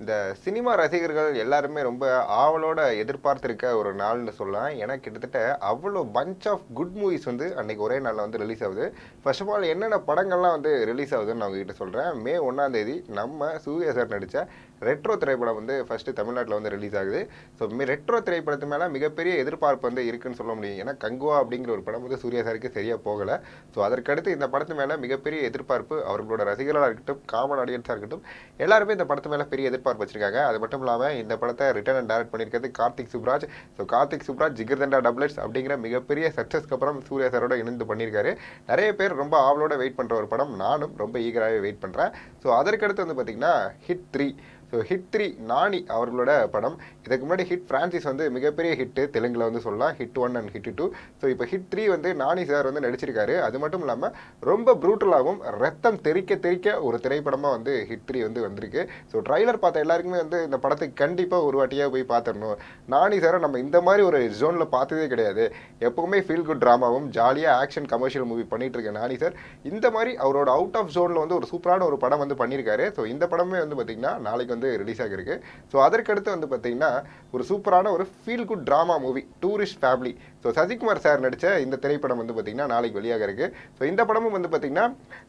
இந்த சினிமா ரசிகர்கள் எல்லாருமே ரொம்ப ஆவலோட எதிர்பார்த்திருக்க ஒரு நாள்னு சொல்லலாம். ஏன்னா கிட்டத்தட்ட அவ்வளோ பஞ்ச் ஆஃப் குட் மூவிஸ் வந்து அன்னைக்கு ஒரே நாளில் வந்து ரிலீஸ் ஆகுது. ஃபர்ஸ்ட் ஆஃப் ஆல் என்னென்ன படங்கள்லாம் வந்து ரிலீஸ் ஆகுதுன்னு நான் உங்ககிட்ட சொல்கிறேன். மே 1ஆம் தேதி நம்ம சூர்யா சார் நடித்த ரெட்ரோ திரைப்படம் வந்து ஃபஸ்ட்டு தமிழ்நாட்டில் வந்து ரிலீஸ் ஆகுது. ஸோ ரெட்ரோ திரைப்படத்து மேலே மிகப்பெரிய எதிர்பார்ப்பு வந்து இருக்குன்னு சொல்ல முடியும். ஏன்னா கங்குவா அப்படிங்கிற ஒரு படம் வந்து சூர்யா சாருக்கு சரியாக போகலை. ஸோ அதற்கடுத்து இந்த படத்து மேலே மிகப்பெரிய எதிர்பார்ப்பு அவர்களோட ரசிகர்களாக இருக்கட்டும், காமன் ஆடியன்ஸாக இருக்கட்டும், எல்லாருமே இந்த படத்து மேலே பெரிய எதிர்பார்ப்பு வச்சிருக்காங்க. அது மட்டும் இல்லாமல் இந்த படத்தை ரிட்டன் அண்ட் டைரக்ட் பண்ணியிருக்கிறது கார்த்திக் சுப்ராஜ். ஸோ கார்த்திக் சுப்ராஜ் ஜிகர்தண்டா டபுள்ஸ் அப்படிங்கிற மிகப்பெரிய சக்ஸஸ்க்கு அப்புறம் சூர்யா சாரோட இணைந்து பண்ணியிருக்காரு. நிறைய பேர் ரொம்ப ஆவலோட வெயிட் பண்ணுற ஒரு படம். நானும் ரொம்ப ஈகராகவே வெயிட் பண்ணுறேன். ஸோ அதற்கடுத்து வந்து பார்த்திங்கன்னா ஹிட் 3. ஸோ ஹிட் 3 நானி அவர்களோட படம். இதுக்கு முன்னாடி ஹிட் ஃப்ரான்சிஸ் வந்து மிகப்பெரிய ஹிட்டு தெலுங்கில் வந்து சொல்லலாம். Hit 1 and hit 2. ஸோ இப்போ ஹிட் 3 வந்து நானி சார் வந்து நடிச்சிருக்காரு. அது மட்டும் இல்லாமல் ரொம்ப ப்ரூட்டலாகவும் ரத்தம் தெறிக்க தெறிக்க ஒரு திரைப்படமாக வந்து ஹிட் 3 வந்து வந்திருக்கு. ஸோ ட்ரைலர் பார்த்த எல்லாருக்குமே வந்து இந்த படத்துக்கு கண்டிப்பாக ஒரு வாட்டியாக போய் பார்த்துடணும். நானி சாரை நம்ம இந்த மாதிரி ஒரு ஜோனில் பார்த்ததே கிடையாது. எப்பவுமே ஃபீல் குட் ட்ராமாவும் ஜாலியாக ஆக்ஷன் கமர்ஷியல் மூவி பண்ணிட்டு இருக்க நானி சார் இந்த மாதிரி அவரோட அவுட் ஆஃப் ஜோனில் வந்து ஒரு சூப்பரான ஒரு படம் வந்து பண்ணியிருக்காரு. ஸோ இந்த படமே வந்து பார்த்திங்கன்னா நாளைக்கு வந்து ரிலீஸ் ஆகிருக்கு. ஸோ அதற்கடுத்து வந்து பார்த்தீங்கன்னா ஒரு சூப்பரான ஒரு feel good drama movie tourist family. So Sasikumar sir நடித்த இந்த திரைப்படம் வந்து பார்த்தீங்கன்னா நாளைக்கு வெளியாக இருக்கு. ஸோ இந்த படமும் வந்து பார்த்தீங்கன்னா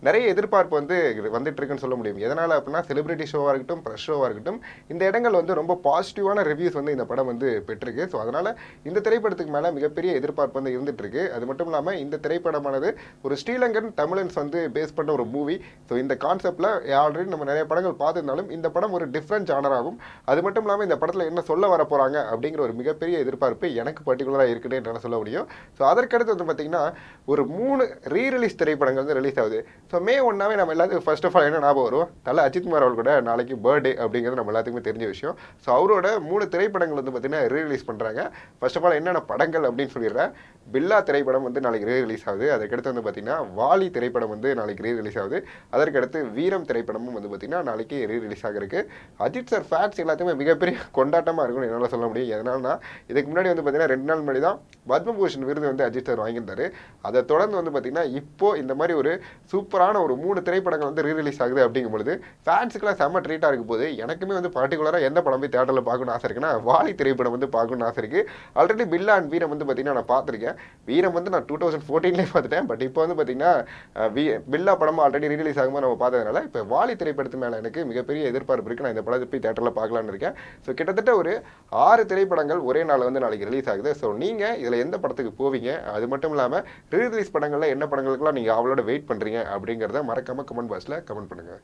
நிறைய எதிர்பார்ப்பு வந்து வந்துட்டு இருக்குன்னு சொல்ல முடியும். எதனால் அப்படின்னா செலிபிரிட்டி ஷோவாக இருக்கட்டும், ப்ரெஷ் ஷோவாக இருக்கட்டும், இந்த இடங்கள் வந்து ரொம்ப பாசிட்டிவான ரிவ்யூஸ் வந்து இந்த படம் வந்து பெற்றிருக்கு. ஸோ அதனால் இந்த திரைப்படத்துக்கு மேலே மிகப்பெரிய எதிர்பார்ப்பு வந்து இருந்துட்டு இருக்கு. அது மட்டும் இல்லாமல் இந்த திரைப்படமானது ஒரு ஸ்ரீலங்கன் தமிழன்ஸ் வந்து பேஸ் பண்ண ஒரு மூவி. ஸோ இந்த கான்செப்டில் ஆல்ரெடி நம்ம நிறைய படங்கள் பார்த்துருந்தாலும் இந்த படம் ஒரு டிஃப்ரெண்ட் ஜானராகும். அது மட்டும் இல்லாமல் இந்த படத்தில் என்ன சொல்ல வர போகிறாங்க அப்படிங்கிற ஒரு மிகப்பெரிய எதிர்பார்ப்பு எனக்கு பர்டிகுலராக இருக்குன்னு என்னால் சொல்ல முடியும். ஸோ அதற்கடுத்து வந்து பார்த்தீங்கன்னா ஒரு 3 ரீரிலீஸ் திரைப்படங்கள் வந்து ரிலீஸ் ஆகுது. ஸோ மே 1 நம்ம எல்லாத்துக்கும் ஃபர்ஸ்ட் ஆஃப் ஆல் என்ன ஞாபகம் வரும், தலை அஜித் குமார் அவர்கள் கூட நாளைக்கு பர்த்டே அப்படிங்கிறது நம்ம எல்லாத்துக்குமே தெரிஞ்ச விஷயம். ஸோ அவரோட 3 திரைப்படங்கள் வந்து பார்த்தீங்கன்னா ரீரிலீஸ் பண்ணுறாங்க. ஃபர்ஸ்ட் ஆஃப் ஆல் என்னென்ன படங்கள் அப்படின்னு சொல்லிடுறேன். பில்லா திரைப்படம் வந்து நாளைக்கு ரீரிலீஸ் ஆகுது. அதுக்கடுத்து வந்து பார்த்தீங்கன்னா வாலி திரைப்படம் வந்து நாளைக்கு ரீரிலீஸ் ஆகுது. அதற்கடுத்து வீரம் திரைப்படமும் வந்து பார்த்தீங்கன்னா நாளைக்கு ரீரிலீஸ் ஆகிருக்கு. அஜித் சார் ஃபேன்ஸ் எல்லாத்தையுமே மிகப்பெரிய கொண்டாட்டமாக இருக்கும்னு என்னால் சொல்ல முடியும். எதனால்னா இதுக்கு முன்னாடி வந்து பார்த்தீங்கன்னா 2 நாள் முன்னாடி தான் பத்மபூஷன் விருது வந்து அஜித் சார் வாங்கியிருந்தாரு. அதை தொடர்ந்து வந்து பார்த்தீங்கன்னா இப்போ இந்த மாதிரி ஒரு சூப்பரான ஒரு 3 திரைப்படங்கள் வந்து ரீரிலீஸ் ஆகுது அப்படிங்கும் பொழுது ஃபேன்ஸுக்குலாம் செம்ம ட்ரீட்டாக இருக்கும் போது எனக்குமே வந்து பர்டிகுலராக எந்த படம் போய் தேட்டரில் பார்க்கணும்னு ஆசை இருக்குன்னா வாலி திரைப்படம் வந்து பார்க்கணும்னு ஆசை இருக்குது. ஆல்ரெடி பில்லா அண்ட் வீரம் வந்து பார்த்தீங்கன்னா நான் பார்த்துருக்கேன். வீரம் வந்து நான் 2014 பார்த்துட்டேன். பட் இப்போ வந்து பார்த்தீங்கன்னா பில்லா படமும் ஆல்ரெடி ரீரிலீஸ் ஆகும்போது நம்ம பார்த்ததுனால இப்போ வாலி திரைப்படத்து மேலே எனக்கு மிகப்பெரிய எதிர்பார்ப்பு இருக்குது. நான் இந்த படத்தை போய் தேட்டரில் பார்க்கலான்னு இருக்கேன். ஸோ கிட்டத்தட்ட ஒரு 6 திரைப்படங்கள் ஒரே நாள் வந்து நாளைக்கு ரிலீஸ் ஆகுது. ஸோ நீங்கள் இதில் எந்த படத்துக்கு போவீங்க, அது மட்டும் இல்லாமல் ரீரிலீஸ் படங்களில் என்ன படங்களுக்குலாம் நீங்கள் அவளோட வெயிட் பண்ணுறீங்க அப்படிங்கிறத மறக்காமல் கமெண்ட் பாக்ஸில் கமெண்ட் பண்ணுங்கள்.